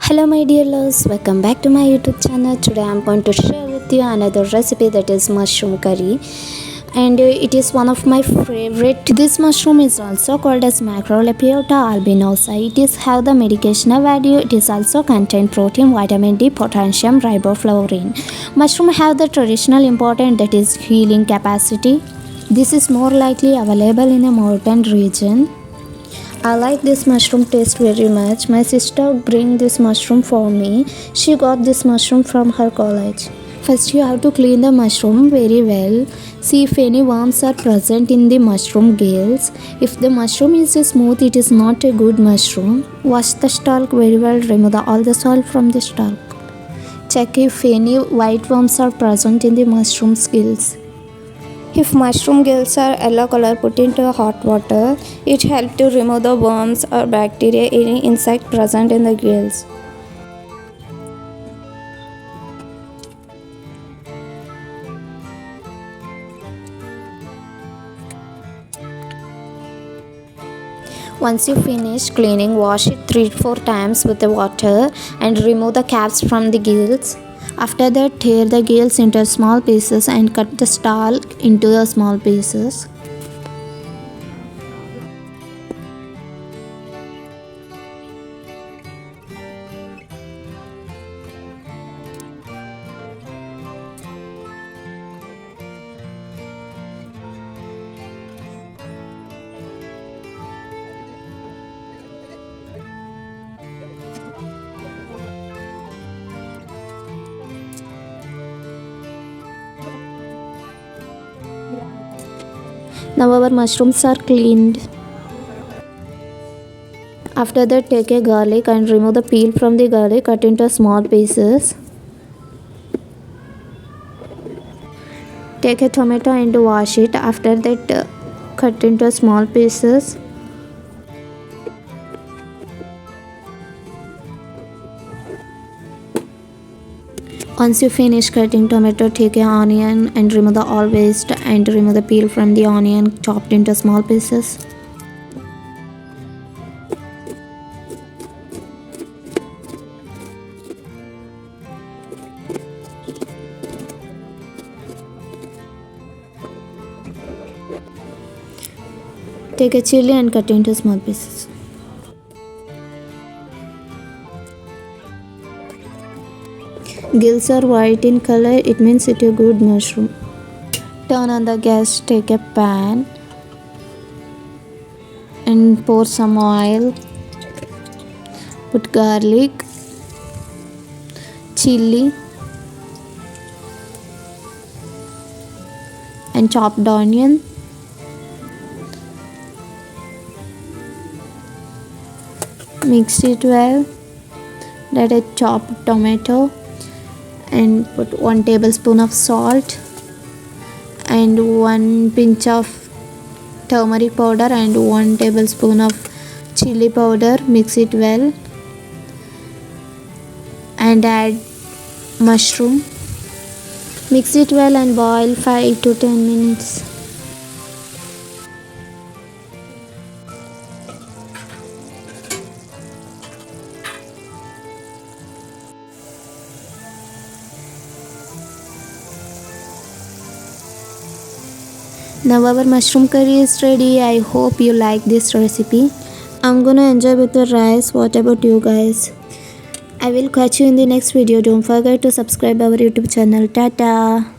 Hello my dear loves, welcome back to my YouTube channel. Today I am going to share with you another recipe, that is mushroom curry, and it is one of my favorite. This mushroom is also called as macrolepiota albuminosa. It is have the medicinal value. It is also contain protein, vitamin D, potassium, riboflavin. Mushroom have the traditional important, that is healing capacity. This is more likely available in a mountain region. I like this mushroom taste very much. My sister bring this mushroom for me. She got this mushroom from her college. First you have to clean the mushroom very well. See if any worms are present in the mushroom gills. If the mushroom is smooth, it is not a good mushroom. Wash the stalk very well. Remove all the salt from the stalk. Check if any white worms are present in the mushroom gills. If mushroom gills are yellow color, put into hot water. It helps to remove the worms or bacteria, any insect present in the gills. Once you finish cleaning, wash it 3-4 times with the water and remove the caps from the gills. After that, tear the gills into small pieces and cut the stalk into the small pieces. Now our mushrooms are cleaned. After that, take a garlic and remove the peel from the garlic, cut into small pieces. Take a tomato and wash it. After that, cut into small pieces. Once you finish cutting tomato, take an onion and remove the all waste and remove the peel from the onion, chopped into small pieces. Take a chili and cut into small pieces. Gills are white in color, it means it is a good mushroom. Turn on the gas, take a pan and pour some oil. Put garlic, chili and chopped onion. Mix it well. Add a chopped tomato and put 1 tablespoon of salt and 1 pinch of turmeric powder and 1 tablespoon of chili powder. Mix it well and add mushroom. Mix it well and boil 5 to 10 minutes. Now our mushroom curry is ready. I hope you like this recipe. I'm gonna enjoy with the rice. What about you guys? I will catch you in the next video. Don't forget to subscribe our YouTube channel. Tata.